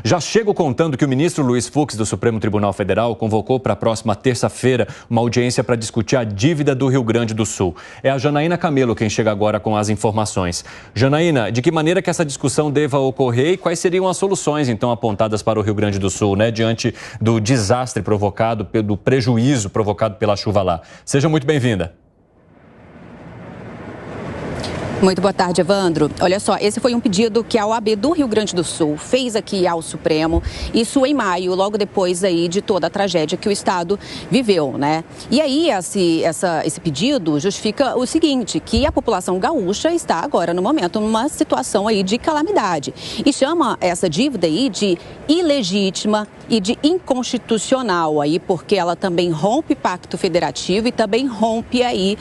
Já chego contando que o ministro Luiz Fux, do Supremo Tribunal Federal, convocou para a próxima terça-feira uma audiência para discutir a dívida do Rio Grande do Sul. É a Janaína Camelo quem chega agora com as informações. Janaína, de que maneira que essa discussão deva ocorrer e quais seriam as soluções, então, apontadas para o Rio Grande do Sul, né, diante do desastre provocado, do prejuízo provocado pela chuva lá? Seja muito bem-vinda. Muito boa tarde, Evandro. Olha só, esse foi um pedido que a OAB do Rio Grande do Sul fez aqui ao Supremo, isso em maio, logo depois aí de toda a tragédia que o Estado viveu, né? E aí esse pedido justifica o seguinte, que a população gaúcha está agora, no momento, numa situação aí de calamidade e chama essa dívida aí de ilegítima e de inconstitucional aí, porque ela também rompe pacto federativo e também rompe aí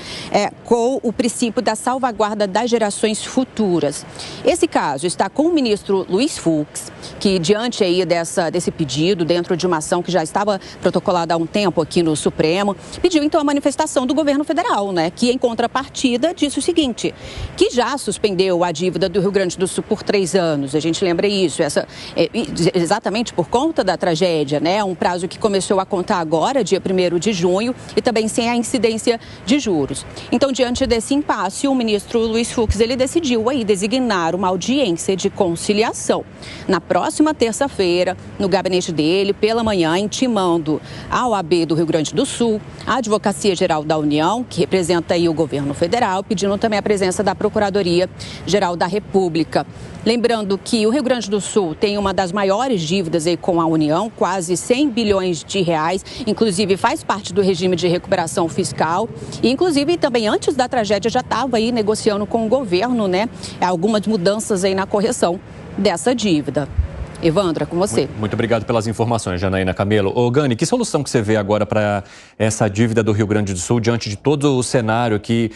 com o princípio da salvaguarda das gerações futuras. Esse caso está com o ministro Luiz Fux, que diante aí desse pedido, dentro de uma ação que já estava protocolada há um tempo aqui no Supremo, pediu então a manifestação do governo federal, né, que em contrapartida disse o seguinte, que já suspendeu a dívida do Rio Grande do Sul por 3 anos, a gente lembra isso, exatamente por conta da tragédia, né, um prazo que começou a contar agora, dia 1º de junho, e também sem a incidência de juros. Então, diante desse impasse, o ministro Luiz Fux, ele decidiu aí designar uma audiência de conciliação na próxima terça-feira, no gabinete dele, pela manhã, intimando a OAB do Rio Grande do Sul, a Advocacia Geral da União, que representa aí o governo federal, pedindo também a presença da Procuradoria-Geral da República. Lembrando que o Rio Grande do Sul tem uma das maiores dívidas aí com a União, quase 100 bilhões de reais, inclusive faz parte do regime de recuperação fiscal e inclusive também antes da tragédia já estava aí negociando com o governo, né, algumas mudanças aí na correção dessa dívida. Evandra, com você. Muito obrigado pelas informações, Janaína Camelo. Ô, Gani, que solução que você vê agora para essa dívida do Rio Grande do Sul diante de todo o cenário que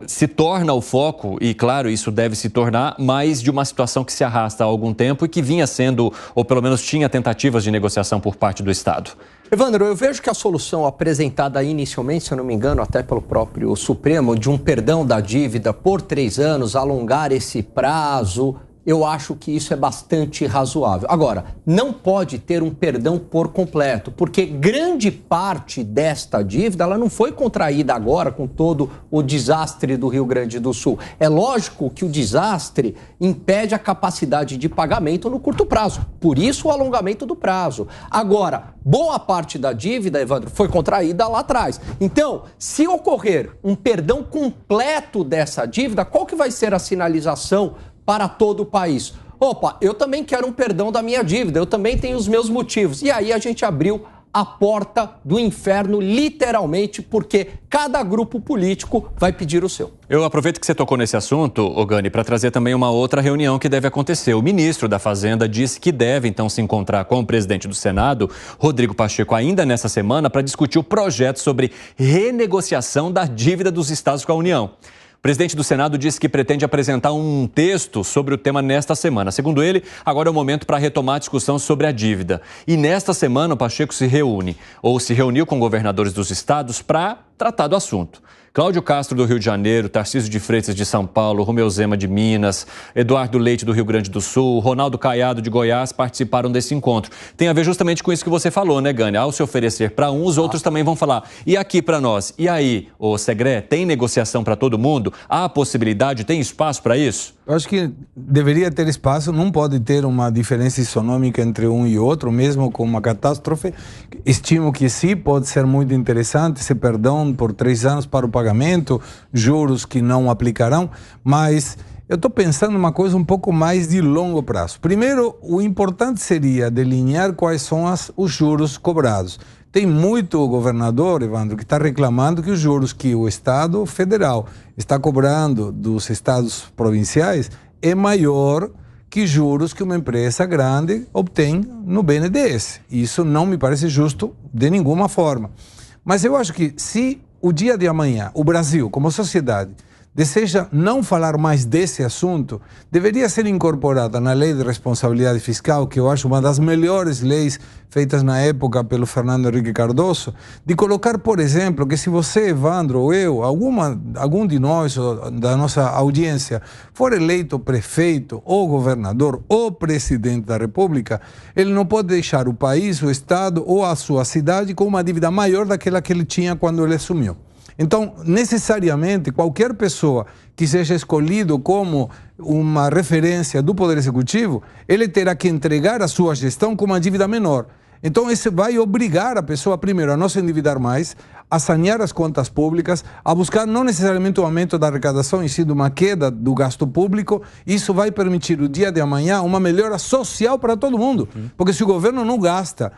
se torna o foco, e claro, isso deve se tornar mais de uma situação que se arrasta há algum tempo e que vinha sendo, ou pelo menos tinha tentativas de negociação por parte do Estado? Evandro, eu vejo que a solução apresentada inicialmente, se eu não me engano, até pelo próprio Supremo, de um perdão da dívida por 3 anos, alongar esse prazo, eu acho que isso é bastante razoável. Agora, não pode ter um perdão por completo, porque grande parte desta dívida ela não foi contraída agora com todo o desastre do Rio Grande do Sul. É lógico que o desastre impede a capacidade de pagamento no curto prazo, por isso o alongamento do prazo. Agora, boa parte da dívida, Evandro, foi contraída lá atrás. Então, se ocorrer um perdão completo dessa dívida, qual que vai ser a sinalização para todo o país? Opa, eu também quero um perdão da minha dívida, eu também tenho os meus motivos. E aí a gente abriu a porta do inferno, literalmente, porque cada grupo político vai pedir o seu. Eu aproveito que você tocou nesse assunto, Ogani, para trazer também uma outra reunião que deve acontecer. O ministro da Fazenda disse que deve, então, se encontrar com o presidente do Senado, Rodrigo Pacheco, ainda nessa semana, para discutir o projeto sobre renegociação da dívida dos estados com a União. O presidente do Senado disse que pretende apresentar um texto sobre o tema nesta semana. Segundo ele, agora é o momento para retomar a discussão sobre a dívida. E nesta semana o Pacheco se reuniu com governadores dos estados para tratar do assunto. Cláudio Castro, do Rio de Janeiro, Tarcísio de Freitas, de São Paulo, Romeu Zema, de Minas, Eduardo Leite, do Rio Grande do Sul, Ronaldo Caiado, de Goiás, participaram desse encontro. Tem a ver justamente com isso que você falou, né, Gani? Ao se oferecer para uns, outros também vão falar. E aqui para nós? E aí, ô Segré, tem negociação para todo mundo? Há possibilidade, tem espaço para isso? Eu acho que deveria ter espaço, não pode ter uma diferença isonômica entre um e outro, mesmo com uma catástrofe. Estimo que sim, pode ser muito interessante esse perdão por 3 anos para o pagamento, juros que não aplicarão, mas eu estou pensando uma coisa um pouco mais de longo prazo. Primeiro, o importante seria delinear quais são os juros cobrados. Tem muito governador, Evandro, que está reclamando que os juros que o Estado federal está cobrando dos estados provinciais é maior que juros que uma empresa grande obtém no BNDES. Isso não me parece justo de nenhuma forma. Mas eu acho que se o dia de amanhã, o Brasil, como sociedade, deseja não falar mais desse assunto, deveria ser incorporada na Lei de Responsabilidade Fiscal, que eu acho uma das melhores leis feitas na época pelo Fernando Henrique Cardoso, de colocar, por exemplo, que se você, Evandro, ou eu, algum de nós, da nossa audiência, for eleito prefeito, ou governador, ou presidente da República, ele não pode deixar o país, o Estado ou a sua cidade com uma dívida maior daquela que ele tinha quando ele assumiu. Então, necessariamente, qualquer pessoa que seja escolhido como uma referência do Poder Executivo, ele terá que entregar a sua gestão com uma dívida menor. Então, isso vai obrigar a pessoa, primeiro, a não se endividar mais, a sanear as contas públicas, a buscar não necessariamente o aumento da arrecadação, e sim uma queda do gasto público. Isso vai permitir, o dia de amanhã, uma melhora social para todo mundo. Porque se o governo não gasta,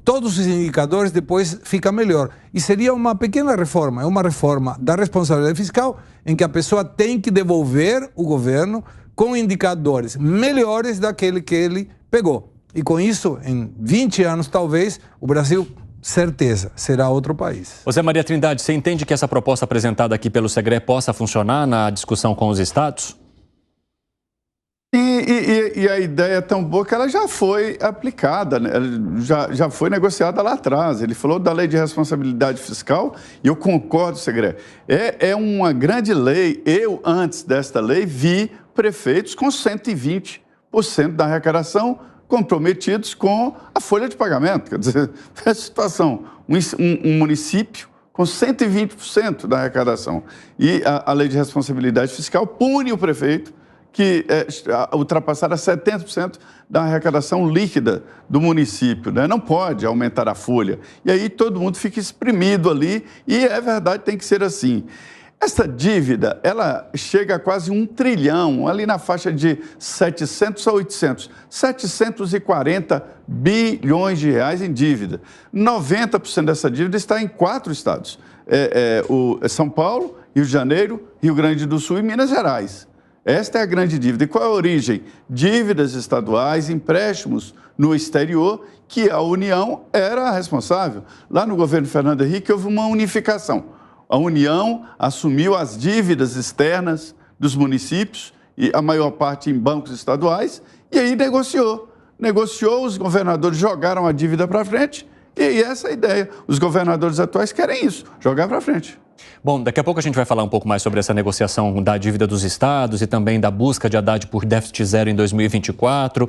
todos os indicadores depois ficam melhor. E seria uma pequena reforma, é uma reforma da responsabilidade fiscal, em que a pessoa tem que devolver o governo com indicadores melhores daquele que ele pegou. E com isso, em 20 anos, talvez, o Brasil, certeza, será outro país. José Maria Trindade, você entende que essa proposta apresentada aqui pelo Segré possa funcionar na discussão com os estados? E a ideia é tão boa que ela já foi aplicada, né? já foi negociada lá atrás. Ele falou da lei de responsabilidade fiscal e eu concordo, Segré. É uma grande lei. Eu, antes desta lei, vi prefeitos com 120% da arrecadação comprometidos com a folha de pagamento. Quer dizer, essa situação, um município com 120% da arrecadação. E a lei de responsabilidade fiscal pune o prefeito que ultrapassar a 70% da arrecadação líquida do município, né? Não pode aumentar a folha. E aí todo mundo fica exprimido ali, e é verdade, tem que ser assim. Essa dívida, ela chega a quase 1 trilhão, ali na faixa de 700 a 800, 740 bilhões de reais em dívida. 90% dessa dívida está em 4 estados, São Paulo, Rio de Janeiro, Rio Grande do Sul e Minas Gerais. Esta é a grande dívida. E qual é a origem? Dívidas estaduais, empréstimos no exterior, que a União era a responsável. Lá no governo Fernando Henrique houve uma unificação. A União assumiu as dívidas externas dos municípios, e a maior parte em bancos estaduais, e aí negociou, os governadores jogaram a dívida para frente, e essa é a ideia. Os governadores atuais querem isso, jogar para frente. Bom, daqui a pouco a gente vai falar um pouco mais sobre essa negociação da dívida dos estados e também da busca de Haddad por déficit zero em 2024.